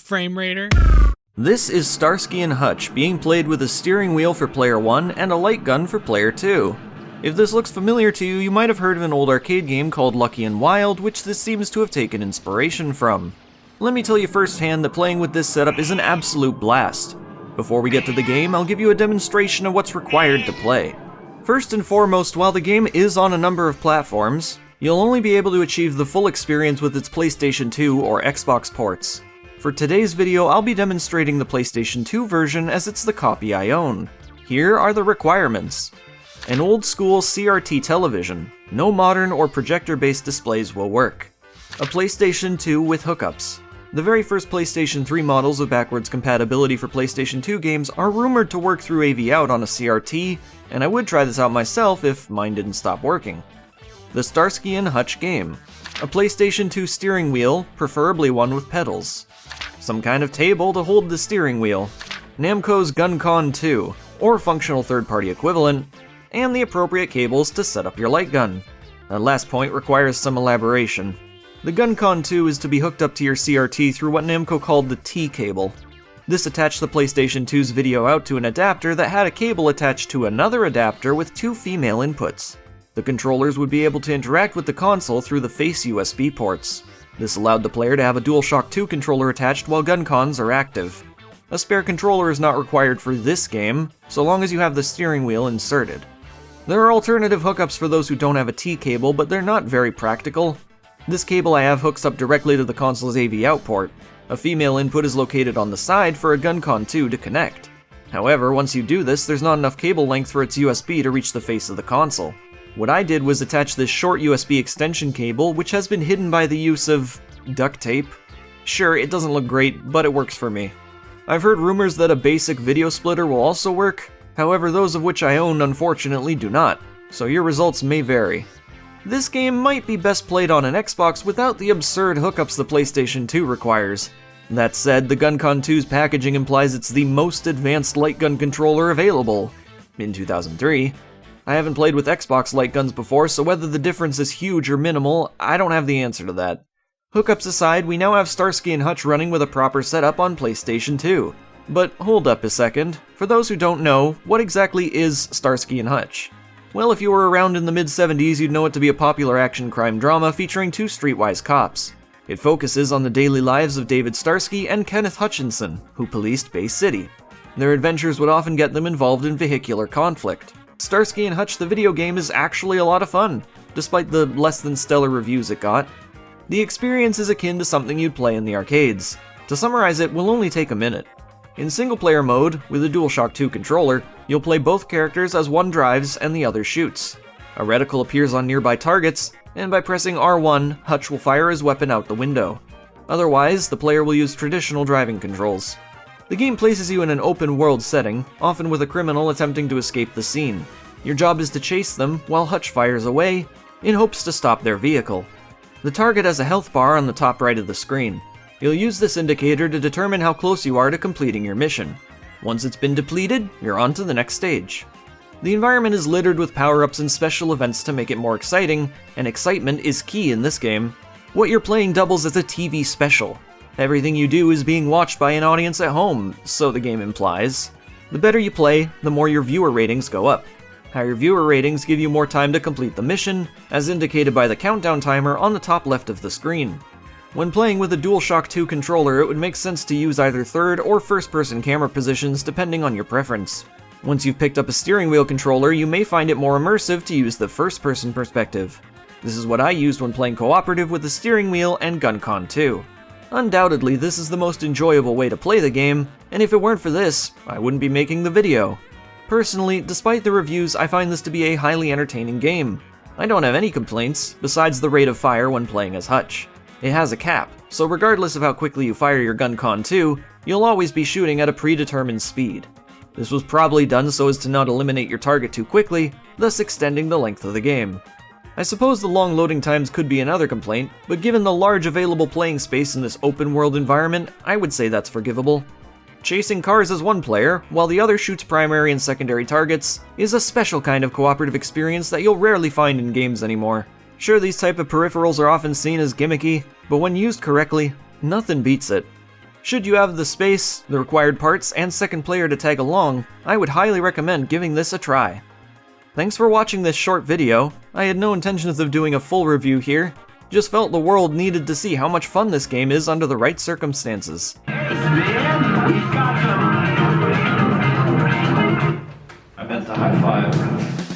frame rater. This is Starsky and Hutch being played with a steering wheel for player 1 and a light gun for player 2. If this looks familiar to you, you might have heard of an old arcade game called Lucky and Wild, which this seems to have taken inspiration from. Let me tell you firsthand that playing with this setup is an absolute blast. Before we get to the game, I'll give you a demonstration of what's required to play. First and foremost, while the game is on a number of platforms, you'll only be able to achieve the full experience with its PlayStation 2 or Xbox ports. For today's video, I'll be demonstrating the PlayStation 2 version as it's the copy I own. Here are the requirements. An old-school CRT television. No modern or projector-based displays will work. A PlayStation 2 with hookups. The very first PlayStation 3 models with backwards compatibility for PlayStation 2 games are rumored to work through AV out on a CRT, and I would try this out myself if mine didn't stop working. The Starsky and Hutch game. A PlayStation 2 steering wheel, preferably one with pedals. Some kind of table to hold the steering wheel. Namco's Gun-Con 2, or functional third-party equivalent, and the appropriate cables to set up your light gun. That last point requires some elaboration. The Gun-Con 2 is to be hooked up to your CRT through what Namco called the T-cable. This attached the PlayStation 2's video out to an adapter that had a cable attached to another adapter with two female inputs. The controllers would be able to interact with the console through the face USB ports. This allowed the player to have a DualShock 2 controller attached while Gun-Cons are active. A spare controller is not required for this game, so long as you have the steering wheel inserted. There are alternative hookups for those who don't have a T-cable, but they're not very practical. This cable I have hooks up directly to the console's AV out port. A female input is located on the side for a Gun-Con 2 to connect. However, once you do this, there's not enough cable length for its USB to reach the face of the console. What I did was attach this short USB extension cable, which has been hidden by the use of duct tape. Sure, it doesn't look great, but it works for me. I've heard rumors that a basic video splitter will also work, however those of which I own unfortunately do not, so your results may vary. This game might be best played on an Xbox without the absurd hookups the PlayStation 2 requires. That said, the Gun-Con 2's packaging implies it's the most advanced light gun controller available, in 2003. I haven't played with Xbox light guns before, so whether the difference is huge or minimal, I don't have the answer to that. Hookups aside, we now have Starsky and Hutch running with a proper setup on PlayStation 2. But hold up a second. For those who don't know, what exactly is Starsky and Hutch? Well, if you were around in the mid-70s, you'd know it to be a popular action crime drama featuring two streetwise cops. It focuses on the daily lives of David Starsky and Kenneth Hutchinson, who policed Bay City. Their adventures would often get them involved in vehicular conflict. Starsky and Hutch the video game is actually a lot of fun, despite the less than stellar reviews it got. The experience is akin to something you'd play in the arcades. To summarize it will only take a minute. In single-player mode, with a DualShock 2 controller, you'll play both characters as one drives and the other shoots. A reticle appears on nearby targets, and by pressing R1, Hutch will fire his weapon out the window. Otherwise, the player will use traditional driving controls. The game places you in an open-world setting, often with a criminal attempting to escape the scene. Your job is to chase them while Hutch fires away, in hopes to stop their vehicle. The target has a health bar on the top right of the screen. You'll use this indicator to determine how close you are to completing your mission. Once it's been depleted, you're on to the next stage. The environment is littered with power-ups and special events to make it more exciting, and excitement is key in this game. What you're playing doubles as a TV special. Everything you do is being watched by an audience at home, so the game implies. The better you play, the more your viewer ratings go up. Higher viewer ratings give you more time to complete the mission, as indicated by the countdown timer on the top left of the screen. When playing with a DualShock 2 controller, it would make sense to use either third or first-person camera positions depending on your preference. Once you've picked up a steering wheel controller, you may find it more immersive to use the first-person perspective. This is what I used when playing cooperative with the steering wheel and Gun-Con 2. Undoubtedly, this is the most enjoyable way to play the game, and if it weren't for this, I wouldn't be making the video. Personally, despite the reviews, I find this to be a highly entertaining game. I don't have any complaints, besides the rate of fire when playing as Hutch. It has a cap, so regardless of how quickly you fire your Gun-Con 2, you'll always be shooting at a predetermined speed. This was probably done so as to not eliminate your target too quickly, thus extending the length of the game. I suppose the long loading times could be another complaint, but given the large available playing space in this open world environment, I would say that's forgivable. Chasing cars as one player, while the other shoots primary and secondary targets, is a special kind of cooperative experience that you'll rarely find in games anymore. Sure, these type of peripherals are often seen as gimmicky, but when used correctly, nothing beats it. Should you have the space, the required parts, and second player to tag along, I would highly recommend giving this a try. Thanks for watching this short video. I had no intentions of doing a full review here, just felt the world needed to see how much fun this game is under the right circumstances. I meant to high five.